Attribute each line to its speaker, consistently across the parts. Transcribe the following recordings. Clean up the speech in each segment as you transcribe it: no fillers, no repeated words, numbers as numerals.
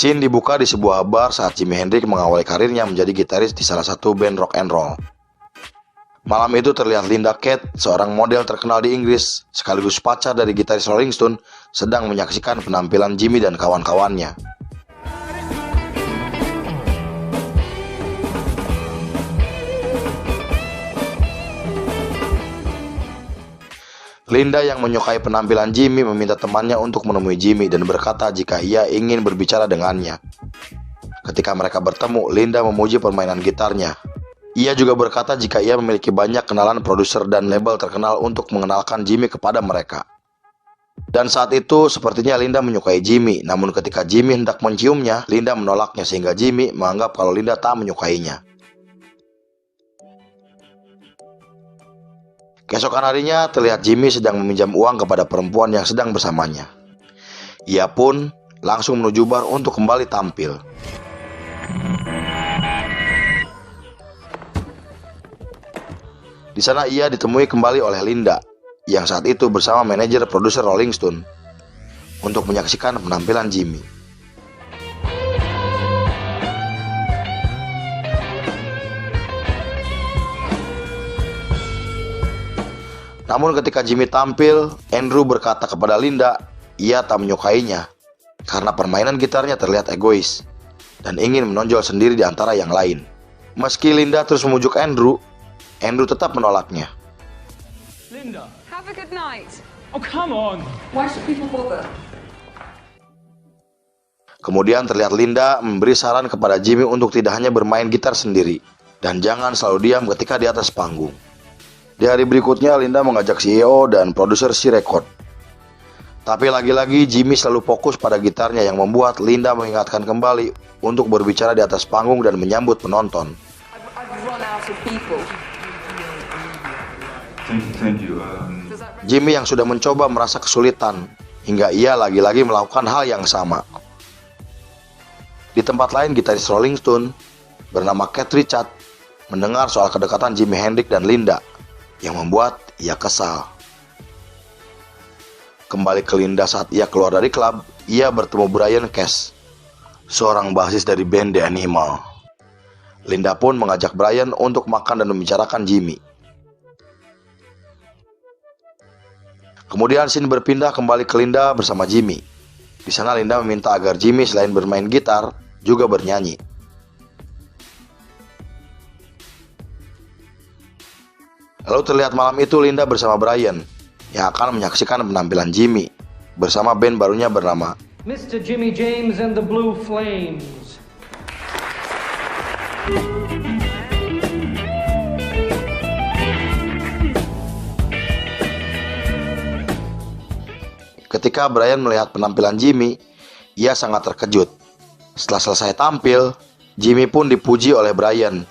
Speaker 1: Scene dibuka di sebuah bar saat Jimi Hendrix mengawali karirnya menjadi gitaris di salah satu band rock and roll. Malam itu terlihat Linda Keith, seorang model terkenal di Inggris, sekaligus pacar dari gitaris Rolling Stone, sedang menyaksikan penampilan Jimi dan kawan-kawannya. Linda yang menyukai penampilan Jimi meminta temannya untuk menemui Jimi dan berkata jika ia ingin berbicara dengannya. Ketika mereka bertemu, Linda memuji permainan gitarnya. Ia juga berkata jika ia memiliki banyak kenalan produser dan label terkenal untuk mengenalkan Jimi kepada mereka. Dan saat itu, sepertinya Linda menyukai Jimi, namun ketika Jimi hendak menciumnya, Linda menolaknya sehingga Jimi menganggap kalau Linda tak menyukainya. Keesokan harinya, terlihat Jimi sedang meminjam uang kepada perempuan yang sedang bersamanya. Ia pun langsung menuju bar untuk kembali tampil. Di sana ia ditemui kembali oleh Linda, yang saat itu bersama manajer produser Rolling Stone, untuk menyaksikan penampilan Jimi. Namun ketika Jimi tampil, Andrew berkata kepada Linda, ia tak menyukainya karena permainan gitarnya terlihat egois dan ingin menonjol sendiri di antara yang lain. Meski Linda terus memujuk Andrew tetap menolaknya.
Speaker 2: Linda,
Speaker 3: Have a good night.
Speaker 2: oh come on.
Speaker 3: Why should people bother?
Speaker 1: Kemudian terlihat Linda memberi saran kepada Jimi untuk tidak hanya bermain gitar sendiri dan jangan selalu diam ketika di atas panggung. Di hari berikutnya, Linda mengajak CEO dan produser C-Record. Tapi lagi-lagi Jimi selalu fokus pada gitarnya yang membuat Linda mengingatkan kembali untuk berbicara di atas panggung dan menyambut penonton.
Speaker 3: I've run out of people.
Speaker 4: Thank you.
Speaker 1: Jimi yang sudah mencoba merasa kesulitan hingga ia lagi-lagi melakukan hal yang sama. Di tempat lain, gitaris Rolling Stone bernama Keith Richards mendengar soal kedekatan Jimi Hendrix dan Linda yang membuat ia kesal. Kembali ke Linda saat ia keluar dari klub, ia bertemu Brian Cash, seorang bassis dari band The Animal. Linda pun mengajak Brian untuk makan dan membicarakan Jimi. Kemudian scene berpindah kembali ke Linda bersama Jimi. Di sana Linda meminta agar Jimi selain bermain gitar, juga bernyanyi. Lalu terlihat malam itu Linda bersama Brian yang akan menyaksikan penampilan Jimi bersama band barunya bernama
Speaker 2: Mr. Jimmy James and the Blue Flames.
Speaker 1: Ketika Brian melihat penampilan Jimi, ia sangat terkejut. Setelah selesai tampil, Jimi pun dipuji oleh Brian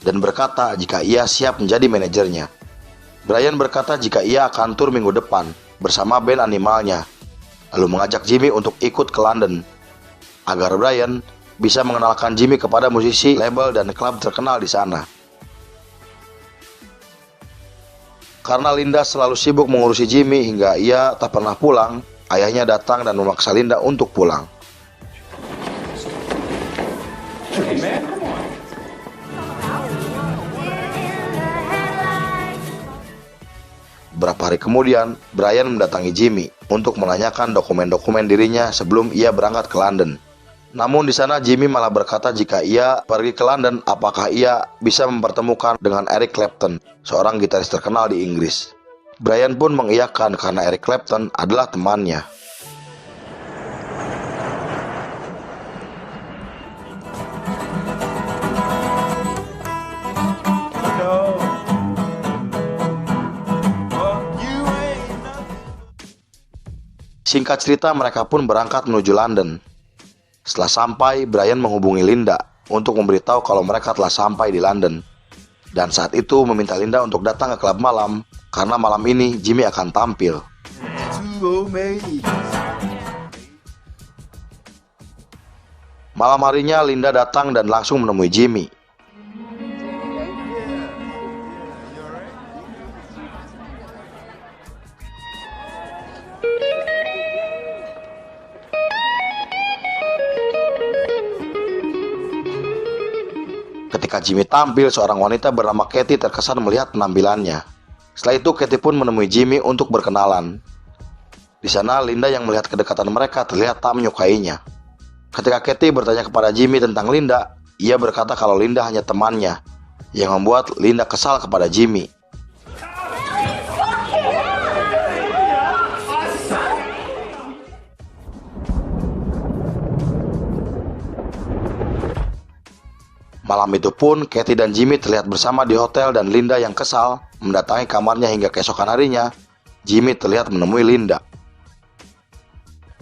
Speaker 1: dan berkata jika ia siap menjadi manajernya. Brian berkata jika ia akan tur minggu depan bersama band animalnya, lalu mengajak Jimi untuk ikut ke London agar Brian bisa mengenalkan Jimi kepada musisi, label, dan klub terkenal di sana. Karena Linda selalu sibuk mengurusi Jimi hingga ia tak pernah pulang, ayahnya datang dan memaksa Linda untuk pulang.
Speaker 2: Hey man, come on.
Speaker 1: Beberapa hari kemudian, Brian mendatangi Jimi untuk menanyakan dokumen-dokumen dirinya sebelum ia berangkat ke London. Namun di sana Jimi malah berkata jika ia pergi ke London, apakah ia bisa mempertemukan dengan Eric Clapton, seorang gitaris terkenal di Inggris. Brian pun mengiyakan karena Eric Clapton adalah temannya. Singkat cerita, mereka pun berangkat menuju London. Setelah sampai, Brian menghubungi Linda untuk memberitahu kalau mereka telah sampai di London. Dan saat itu meminta Linda untuk datang ke klub malam, karena malam ini Jimi akan tampil. Malam harinya Linda datang dan langsung menemui Jimi. Ketika Jimmy tampil, seorang wanita bernama Kathy terkesan melihat penampilannya. Setelah itu, Kathy pun menemui Jimmy untuk berkenalan. Di sana, Linda yang melihat kedekatan mereka terlihat tak menyukainya. Ketika Kathy bertanya kepada Jimmy tentang Linda, ia berkata kalau Linda hanya temannya, yang membuat Linda kesal kepada Jimmy. Malam itu pun, Kathy dan Jimmy terlihat bersama di hotel dan Linda yang kesal mendatangi kamarnya hingga keesokan harinya, Jimmy terlihat menemui Linda.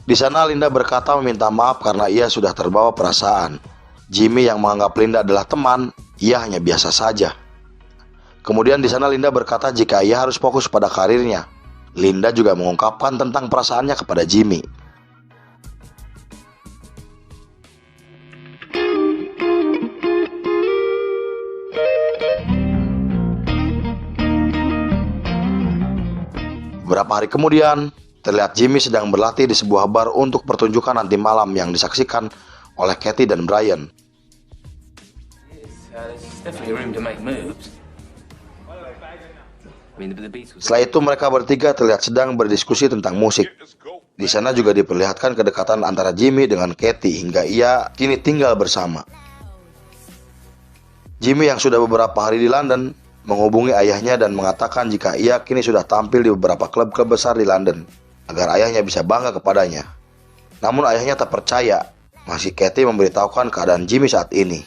Speaker 1: Di sana Linda berkata meminta maaf karena ia sudah terbawa perasaan. Jimmy yang menganggap Linda adalah teman, ia hanya biasa saja. Kemudian di sana Linda berkata jika ia harus fokus pada karirnya. Linda juga mengungkapkan tentang perasaannya kepada Jimmy. Beberapa hari kemudian, terlihat Jimmy sedang berlatih di sebuah bar untuk pertunjukan nanti malam yang disaksikan oleh Kathy dan Brian. Setelah itu mereka bertiga terlihat sedang berdiskusi tentang musik. Di sana juga diperlihatkan kedekatan antara Jimmy dengan Kathy hingga ia kini tinggal bersama. Jimmy yang sudah beberapa hari di London menghubungi ayahnya dan mengatakan jika ia kini sudah tampil di beberapa klub-klub besar di London agar ayahnya bisa bangga kepadanya. Namun ayahnya tak percaya, masih Kathy memberitahukan keadaan Jimmy saat ini.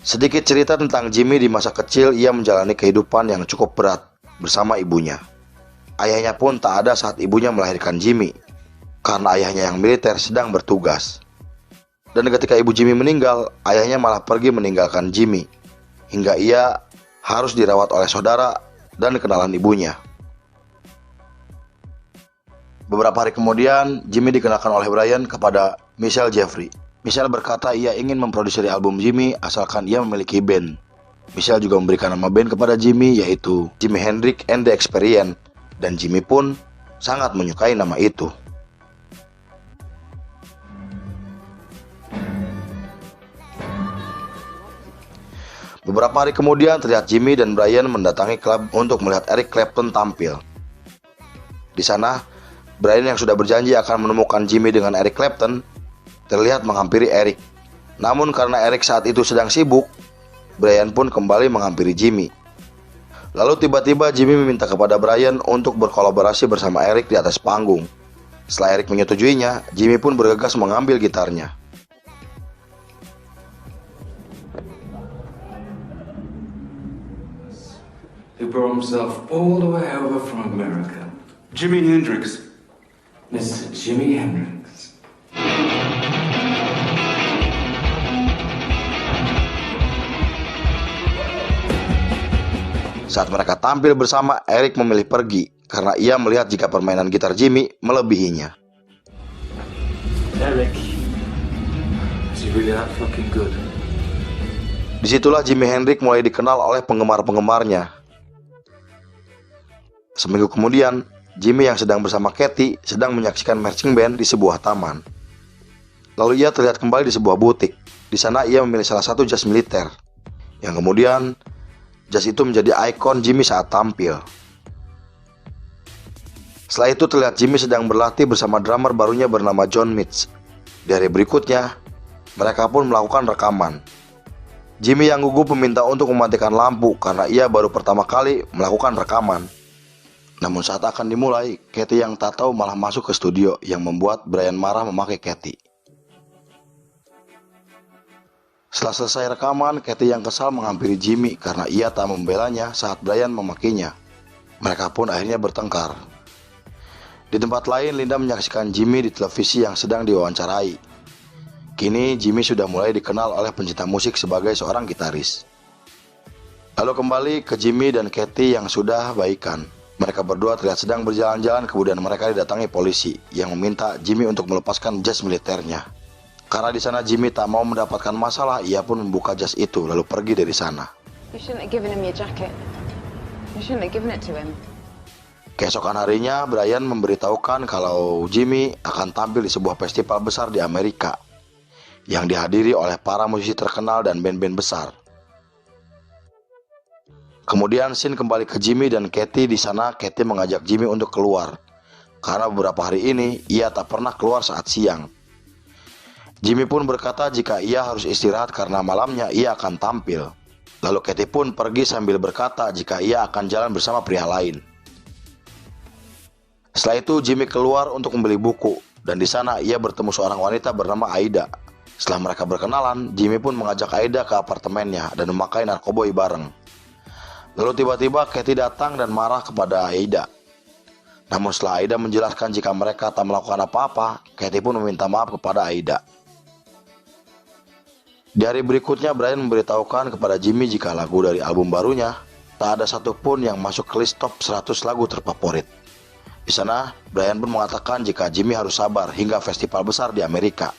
Speaker 1: Sedikit cerita tentang Jimmy di masa kecil, ia menjalani kehidupan yang cukup berat bersama ibunya. Ayahnya pun tak ada saat ibunya melahirkan Jimmy, karena ayahnya yang militer sedang bertugas. Dan ketika ibu Jimmy meninggal, ayahnya malah pergi meninggalkan Jimmy, hingga ia harus dirawat oleh saudara dan kenalan ibunya. Beberapa hari kemudian, Jimmy dikenalkan oleh Brian kepada Michelle Jeffrey. Michelle berkata ia ingin memproduksi album Jimmy asalkan ia memiliki band. Michelle juga memberikan nama band kepada Jimmy yaitu Jimi Hendrix and the Experience, dan Jimmy pun sangat menyukai nama itu. Beberapa hari kemudian terlihat Jimmy dan Brian mendatangi klub untuk melihat Eric Clapton tampil. Di sana, Brian yang sudah berjanji akan menemukan Jimmy dengan Eric Clapton terlihat menghampiri Eric. Namun karena Eric saat itu sedang sibuk, Brian pun kembali menghampiri Jimmy. Lalu tiba-tiba Jimmy meminta kepada Brian untuk berkolaborasi bersama Eric di atas panggung. Setelah Eric menyetujuinya, Jimmy pun bergegas mengambil gitarnya.
Speaker 4: He brought himself all the way over from America.
Speaker 5: Jimi Hendrix.
Speaker 4: Mr. Jimi Hendrix.
Speaker 1: Saat mereka tampil bersama, Eric memilih pergi karena ia melihat jika permainan gitar Jimmy melebihinya.
Speaker 4: Eric, is he really that fucking good?
Speaker 1: Disitulah Jimi Hendrix mulai dikenal oleh penggemar-penggemarnya. Seminggu kemudian, Jimmy yang sedang bersama Kathy sedang menyaksikan marching band di sebuah taman. Lalu ia terlihat kembali di sebuah butik. Di sana ia memilih salah satu jas militer, yang kemudian jas itu menjadi ikon Jimmy saat tampil. Setelah itu terlihat Jimmy sedang berlatih bersama drummer barunya bernama John Mitch. Di hari berikutnya, mereka pun melakukan rekaman. Jimmy yang gugup meminta untuk mematikan lampu karena ia baru pertama kali melakukan rekaman. Namun saat akan dimulai, Kathy yang tak tahu malah masuk ke studio yang membuat Brian marah memakai Kathy. Setelah selesai rekaman, Kathy yang kesal menghampiri Jimmy karena ia tak membelanya saat Brian memakainya. Mereka pun akhirnya bertengkar. Di tempat lain, Linda menyaksikan Jimmy di televisi yang sedang diwawancarai. Kini Jimmy sudah mulai dikenal oleh pencinta musik sebagai seorang gitaris. Lalu kembali ke Jimmy dan Kathy yang sudah baikan. Mereka berdua terlihat sedang berjalan-jalan, kemudian mereka didatangi polisi yang meminta Jimmy untuk melepaskan jas militernya. Karena di sana Jimmy tak mau mendapatkan masalah, ia pun membuka jas itu lalu pergi dari sana.
Speaker 3: You shouldn't have given him your jacket. You shouldn't have given it to him.
Speaker 1: Keesokan harinya, Brian memberitahukan kalau Jimmy akan tampil di sebuah festival besar di Amerika, yang dihadiri oleh para musisi terkenal dan band-band besar. Kemudian scene kembali ke Jimmy dan Katie. Di sana Katie mengajak Jimmy untuk keluar, karena beberapa hari ini ia tak pernah keluar saat siang. Jimmy pun berkata jika ia harus istirahat karena malamnya ia akan tampil. Lalu Katie pun pergi sambil berkata jika ia akan jalan bersama pria lain. Setelah itu Jimmy keluar untuk membeli buku, dan di sana ia bertemu seorang wanita bernama Aida. Setelah mereka berkenalan, Jimmy pun mengajak Aida ke apartemennya dan memakai narkoboy bareng. Lalu tiba-tiba Katie datang dan marah kepada Aida. Namun setelah Aida menjelaskan jika mereka tak melakukan apa-apa, Katie pun meminta maaf kepada Aida. Di hari berikutnya, Brian memberitahukan kepada Jimmy jika lagu dari album barunya tak ada satupun yang masuk ke list top 100 lagu terfavorit. Di sana, Brian pun mengatakan jika Jimmy harus sabar hingga festival besar di Amerika.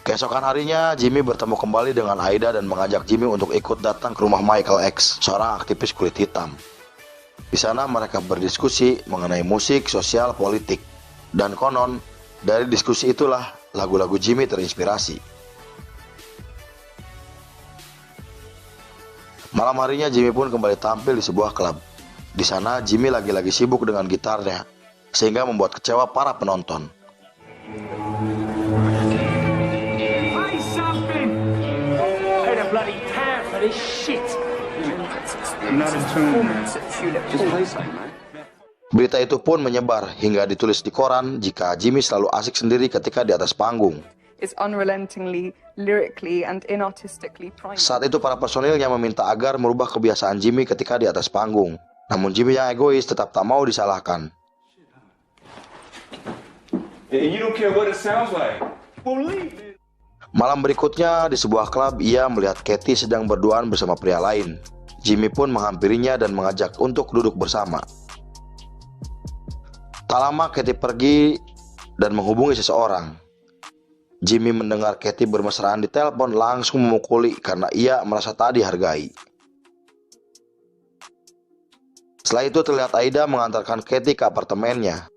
Speaker 1: Keesokan harinya, Jimmy bertemu kembali dengan Aida dan mengajak Jimmy untuk ikut datang ke rumah Michael X, seorang aktivis kulit hitam. Di sana mereka berdiskusi mengenai musik, sosial, politik. Dan konon, dari diskusi itulah lagu-lagu Jimmy terinspirasi. Malam harinya Jimmy pun kembali tampil di sebuah klub. Di sana Jimmy lagi-lagi sibuk dengan gitarnya, sehingga membuat kecewa para penonton.
Speaker 2: Say something! Pay the bloody pound for this shit!
Speaker 4: I'm not in tune, man. Just play something, man.
Speaker 1: Berita itu pun menyebar hingga ditulis di koran jika Jimmy selalu asik sendiri ketika di atas panggung.
Speaker 5: Is unrelentingly, lyrically and inartistically primal.
Speaker 1: Saat itu para personilnya meminta agar merubah kebiasaan Jimmy ketika di atas panggung. Namun Jimmy yang egois tetap tak mau disalahkan.
Speaker 4: You don't care what it sounds like. Well, leave it.
Speaker 1: Malam berikutnya di sebuah klub, ia melihat Katie sedang berduaan bersama pria lain. Jimmy pun menghampirinya dan mengajak untuk duduk bersama. Tak lama Katie pergi dan menghubungi seseorang. Jimmy mendengar Katie bermesraan di telepon langsung memukuli karena ia merasa tak dihargai. Setelah itu terlihat Aida mengantarkan Katie ke apartemennya.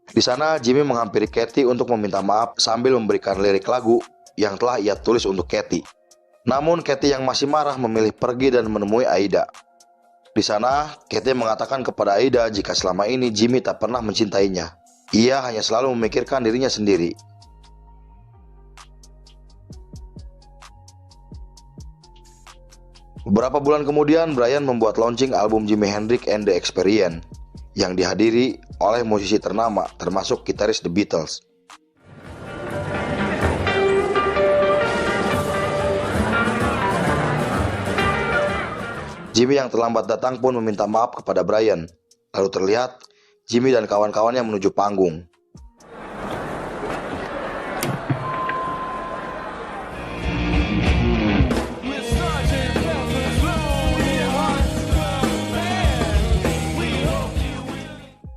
Speaker 1: Di sana Jimmy menghampiri Katie untuk meminta maaf sambil memberikan lirik lagu yang telah ia tulis untuk Katie. Namun Katie yang masih marah memilih pergi dan menemui Aida. Di sana, Katie mengatakan kepada Aida jika selama ini Jimmy tak pernah mencintainya. Ia hanya selalu memikirkan dirinya sendiri. Beberapa bulan kemudian, Brian membuat launching album Jimi Hendrix and the Experience yang dihadiri oleh musisi ternama, termasuk gitaris The Beatles. Jimmy yang terlambat datang pun meminta maaf kepada Brian. Lalu terlihat Jimmy dan kawan-kawannya menuju panggung.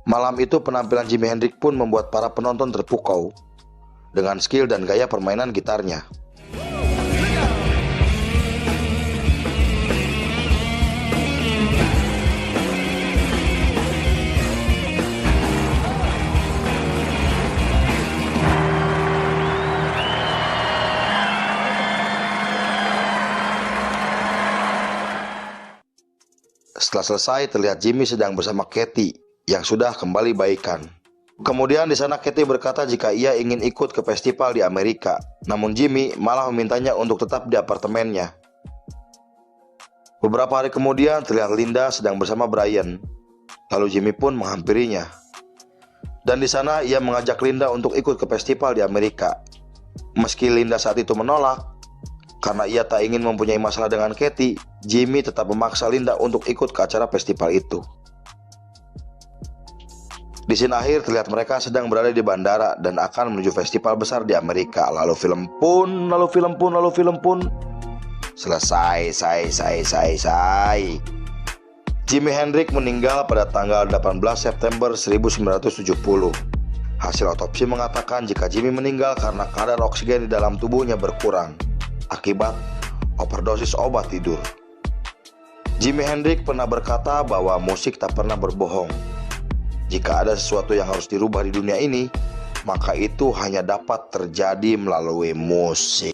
Speaker 1: Malam itu penampilan Jimi Hendrix pun membuat para penonton terpukau dengan skill dan gaya permainan gitarnya. Setelah selesai, terlihat Jimmy sedang bersama Katie yang sudah kembali baikan. Kemudian di sana Katie berkata jika ia ingin ikut ke festival di Amerika, namun Jimmy malah memintanya untuk tetap di apartemennya. Beberapa hari kemudian terlihat Linda sedang bersama Brian. Lalu Jimmy pun menghampirinya. Dan di sana ia mengajak Linda untuk ikut ke festival di Amerika. Meski Linda saat itu menolak, karena ia tak ingin mempunyai masalah dengan Katie, Jimmy tetap memaksa Linda untuk ikut ke acara festival itu. Di scene akhir terlihat mereka sedang berada di bandara dan akan menuju festival besar di Amerika. Lalu film pun selesai. Jimi Hendrix meninggal pada tanggal 18 September 1970. Hasil otopsi mengatakan jika Jimmy meninggal karena kadar oksigen di dalam tubuhnya berkurang akibat overdosis obat tidur. Jimi Hendrix pernah berkata bahwa musik tak pernah berbohong. Jika ada sesuatu yang harus dirubah di dunia ini, maka itu hanya dapat terjadi melalui musik.